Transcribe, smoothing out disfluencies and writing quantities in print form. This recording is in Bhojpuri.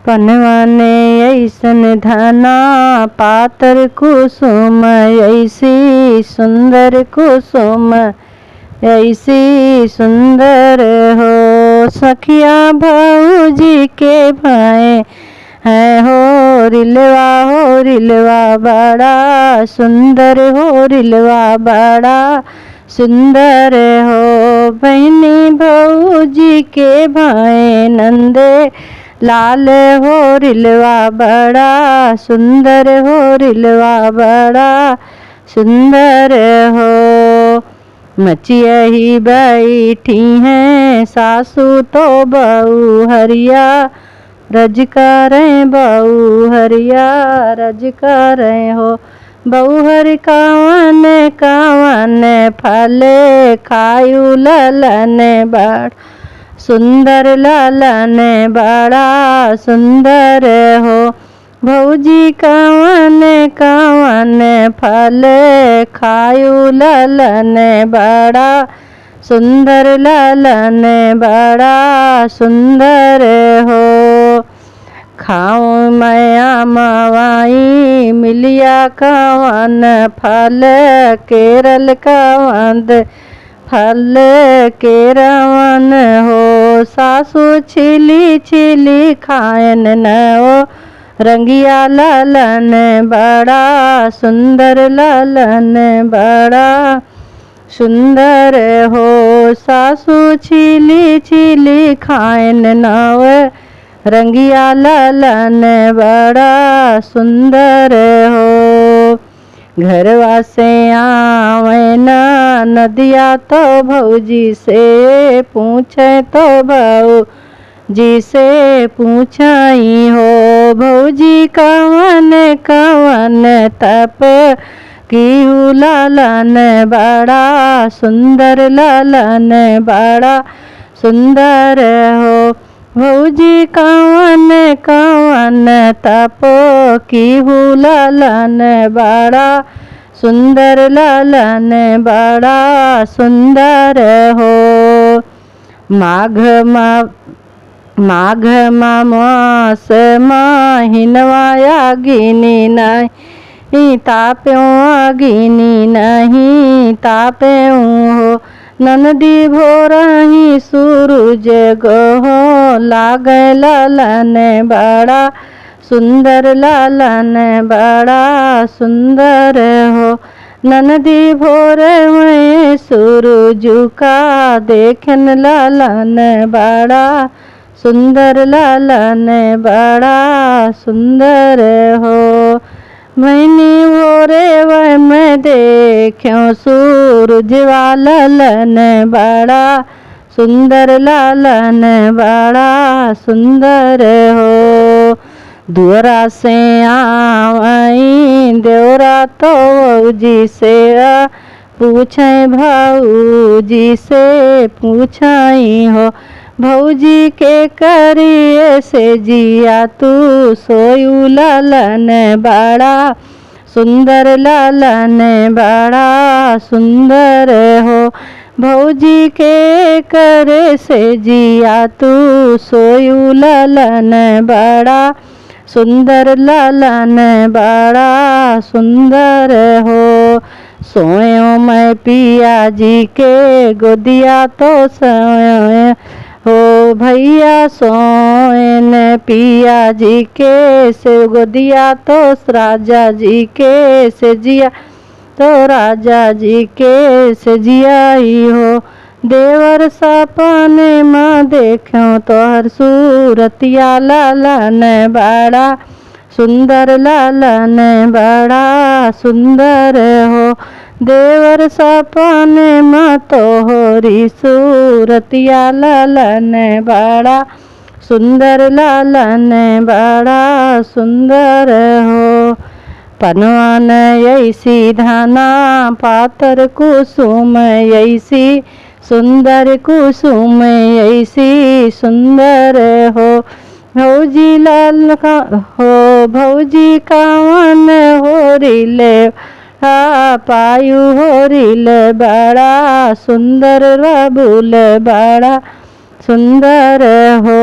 पनवाने ऐसन धना पातर कुसुम ऐसी सुंदर कुसुम ऐसी सुंदर हो। सखिया भौजी के भाई है हो रिलवा बड़ा सुंदर हो रिलवा बड़ा सुंदर हो। बहनी भौजी के भाई नंदे लाल हो रिलवा बड़ा सुंदर हो रिलवा बड़ा सुंदर हो। मचिया ही बैठी हैं सासू तो बहू हरिया रज करें बहू हरिया रज करें हो। बहू हर कावन कावन फल खायु ललन बड़ सुंदर ललन बड़ा सुंदर हो। भौजी कावन कावन फल खायु ललन बड़ा सुंदर ललन बड़ा सुंदर हो। खाओ माया मवाई मिलिया कावन फल केरल कावंद फल केरवन हो। सासू छिली छिली खायन न हो रंगिया ललन बड़ा सुंदर ललन बड़ा सुंदर हो। सासू छिली छिली खायन नव रंगिया ललन बड़ा सुंदर हो। घरवा से आवेना नदिया तो भौजी से पूछे तो बहू जी से पूछाई हो। भौजी कवन कवन तप कीहू ललन बड़ा सुंदर ललन बड़ा सुंदर हो। भौजी कवन कवन तप कीहू ललन बड़ा सुंदर ललन बड़ा सुंदर हो। माघ मास महिनवाया गिनी नहीं ताप्यों गिनी नहीं ताप्यों हो। ननदी भोरही सूरज गहो लागे ललन बड़ा सुंदर ललन बड़ा सुंदर हो। ननदी भोर में सूरज का देखन ललन बड़ा सुंदर ललन बड़ा सुंदर हो। मैंने भोरे वह में देखूं सूरज वाला ललन बड़ा सुंदर ललन बड़ा सुंदर हो। दुअरा से आई देवरा तो जी से पूछे भौजी से पूछाई हो। भौजी के करिए से जिया तू सोयू ललन बड़ा सुंदर ललन बड़ा सुंदर हो। भौजी के करे से जिया तू सोयू ललन बड़ा सुंदर ललन बड़ा सुंदर हो। सोयो मैं पिया जी के गोदिया तो सोए हो भैया सोन पिया जी के से गोदिया तो राजा जी के से जिया तो राजा जी के से जियाई हो। देवर सपने माँ देखो तोहर सूरतिया ललन बड़ा सुंदर ललन बड़ा सुंदर हो। देवर सपने माँ तोहरी सूरतिया ललन बड़ा सुंदर ललन बड़ा सुंदर हो। पनवान ऐसी धाना पातर कुसुम ऐसी सुंदर कुसुम ऐसी सुंदर हो। भौजी लाल का हो भौजी कावन हो रिले पायु हो रिल बड़ा सुंदर बबुल बड़ा सुंदर हो।